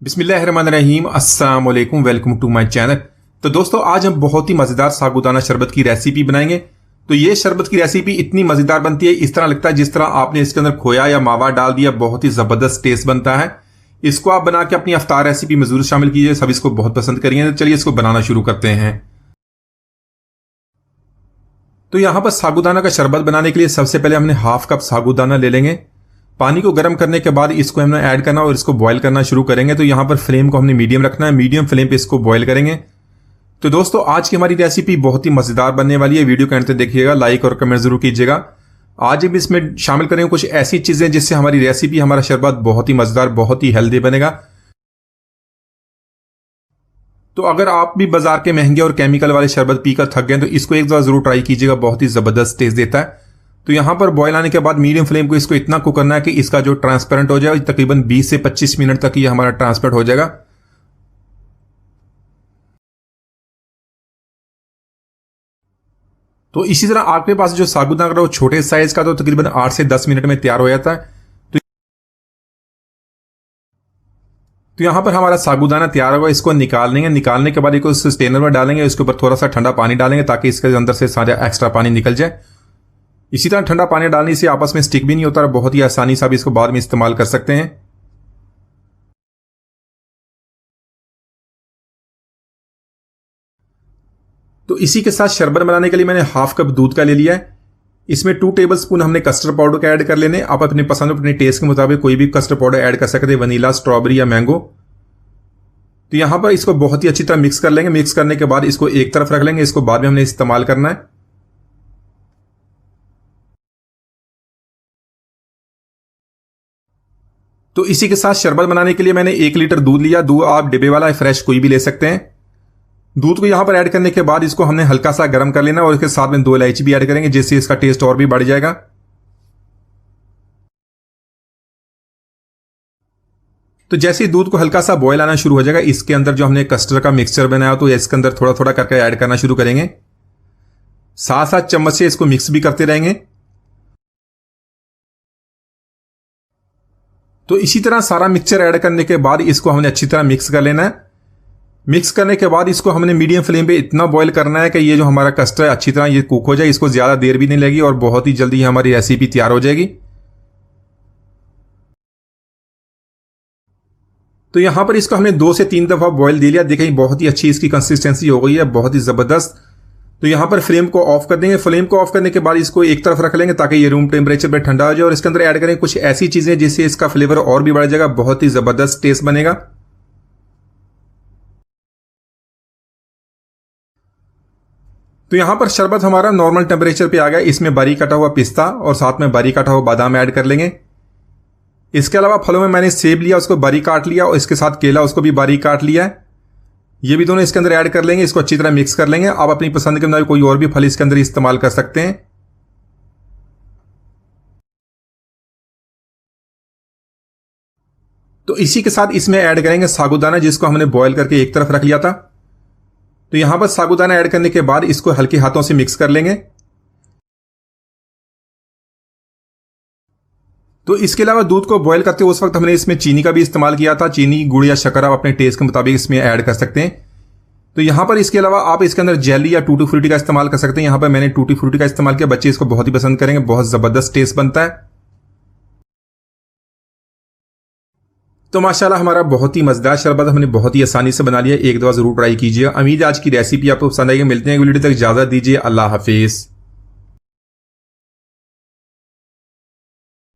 बिस्मिल्लाहिर्रहमानिर्रहीम, अस्सलाम वालेकुम, वेलकम टू माय चैनल। तो दोस्तों, आज हम बहुत ही मज़ेदार साबूदाना शरबत की रेसिपी बनाएंगे। तो ये शरबत की रेसिपी इतनी मज़ेदार बनती है, इस तरह लगता है जिस तरह आपने इसके अंदर खोया या मावा डाल दिया। बहुत ही ज़बरदस्त टेस्ट बनता है। इसको आप बना के अपनी अफ्तार रेसिपी में ज़रूर शामिल कीजिए, सब इसको बहुत पसंद करेंगे। तो चलिए इसको बनाना शुरू करते हैं। तो यहाँ पर साबूदाना का शरबत बनाने के लिए सबसे पहले हमने हाफ कप साबूदाना ले लेंगे। पानी को गर्म करने के बाद इसको हमने ऐड करना और इसको बॉईल करना शुरू करेंगे। तो यहाँ पर फ्लेम को हमने मीडियम रखना है, मीडियम फ्लेम पे इसको बॉईल करेंगे। तो दोस्तों, आज की हमारी रेसिपी बहुत ही मज़ेदार बनने वाली है। वीडियो के अंत तक देखिएगा, लाइक और कमेंट जरूर कीजिएगा। आज हम इसमें शामिल करेंगे कुछ ऐसी चीज़ें जिससे हमारी रेसिपी, हमारा शरबत बहुत ही मज़ेदार, बहुत ही हेल्दी बनेगा। तो अगर आप भी बाजार के महंगे और केमिकल वाले शरबत पीकर थक गए तो इसको एक बार जरूर ट्राई कीजिएगा, बहुत ही ज़बरदस्त टेस्ट देता है। तो यहां पर बॉयल आने के बाद मीडियम फ्लेम को इसको इतना कुक करना है कि इसका जो ट्रांसपेरेंट हो जाए। तकरीबन 20 से 25 मिनट तक ये हमारा ट्रांसपेरेंट हो जाएगा। तो इसी तरह आपके पास जो साबूदाना अगर वो छोटे साइज का तो तकरीबन 8 से 10 मिनट में तैयार हो जाता है। तो यहां पर हमारा साबूदाना तैयार होगा। इसको निकाल लेंगे। निकालने के बाद इसको स्टेनर में डालेंगे, इसके ऊपर थोड़ा सा ठंडा पानी डालेंगे ताकि इसके अंदर से सारा एक्स्ट्रा पानी निकल जाए। इसी तरह ठंडा पानी डालने से आपस में स्टिक भी नहीं होता, बहुत ही आसानी से आप इसको बाद में इस्तेमाल कर सकते हैं। तो इसी के साथ शरबत बनाने के लिए मैंने हाफ कप दूध का ले लिया है। इसमें 2 टेबल स्पून हमने कस्टर्ड पाउडर का ऐड कर लेने। आप अपने पसंद, अपने टेस्ट के मुताबिक कोई भी कस्टर्ड पाउडर ऐड कर सकते हैं, वनीला, स्ट्रॉबेरी या मैंगो। तो यहां पर इसको बहुत ही अच्छी तरह मिक्स कर लेंगे। मिक्स करने के बाद इसको एक तरफ रख लेंगे, इसको बाद में हमने इस्तेमाल करना है। तो इसी के साथ शरबत बनाने के लिए मैंने 1 लीटर दूध लिया। दूध आप डिब्बे वाला फ्रेश कोई भी ले सकते हैं। दूध को यहां पर ऐड करने के बाद इसको हमने हल्का सा गर्म कर लेना और इसके साथ में 2 इलायची भी ऐड करेंगे, जिससे इसका टेस्ट और भी बढ़ जाएगा। तो जैसे ही दूध को हल्का सा बॉयल आना शुरू हो जाएगा, इसके अंदर जो हमने कस्टर्ड का मिक्सचर बनाया तो इसके अंदर थोड़ा थोड़ा करके ऐड करना शुरू करेंगे। साथ साथ चम्मच से इसको मिक्स भी करते रहेंगे। तो इसी तरह सारा मिक्सचर ऐड करने के बाद इसको हमने अच्छी तरह मिक्स कर लेना है। मिक्स करने के बाद इसको हमने मीडियम फ्लेम पे इतना बॉईल करना है कि ये जो हमारा कस्टर्ड अच्छी तरह ये कुक हो जाए। इसको ज्यादा देर भी नहीं लगेगी और बहुत ही जल्दी हमारी रेसिपी तैयार हो जाएगी। तो यहां पर इसको हमने 2 से 3 दफा बॉईल दे लिया। देखें, बहुत ही अच्छी इसकी कंसिस्टेंसी हो गई है, बहुत ही जबरदस्त। तो यहां पर फ्लेम को ऑफ कर देंगे। फ्लेम को ऑफ करने के बाद इसको एक तरफ रख लेंगे ताकि ये रूम टेम्परेचर पर ठंडा हो जाए। और इसके अंदर ऐड करेंगे कुछ ऐसी चीजें जिससे इसका फ्लेवर और भी बढ़ जाएगा, बहुत ही जबरदस्त टेस्ट बनेगा। तो यहां पर शरबत हमारा नॉर्मल टेम्परेचर पे आ गया। इसमें बारीक कटा हुआ पिस्ता और साथ में बारीक कटा हुआ बादाम ऐड कर लेंगे। इसके अलावा फलों में मैंने सेब लिया, उसको बारीक काट लिया, और इसके साथ केला, उसको भी बारीक काट लिया है। ये भी दोनों इसके अंदर ऐड कर लेंगे। इसको अच्छी तरह मिक्स कर लेंगे। आप अपनी पसंद के मुताबिक कोई और भी फल इसके अंदर इस्तेमाल कर सकते हैं। तो इसी के साथ इसमें ऐड करेंगे साबूदाना, जिसको हमने बॉईल करके एक तरफ रख लिया था। तो यहां पर साबूदाना ऐड करने के बाद इसको हल्के हाथों से मिक्स कर लेंगे। तो इसके अलावा दूध को बॉईल करते उस वक्त हमने इसमें चीनी का भी इस्तेमाल किया था। चीनी, गुड़ या शक्कर आप अपने टेस्ट के मुताबिक इसमें ऐड कर सकते हैं। तो यहां पर इसके अलावा आप इसके अंदर जेली या टूटी फ्रूटी का इस्तेमाल कर सकते हैं। यहां पर मैंने टूटी फ्रूटी का इस्तेमाल किया। बच्चे इसको बहुत ही पसंद करेंगे, बहुत जबरदस्त टेस्ट बनता है। तो माशाल्लाह, हमारा बहुत ही मजेदार शरबत हमने बहुत ही आसानी से बना लिया। एक दफा जरूर ट्राई कीजिए। उम्मीद आज की रेसिपी आपको पसंद आएगी। मिलते हैं वीडियो तक, इजाजत दीजिए। अल्लाह हाफिज।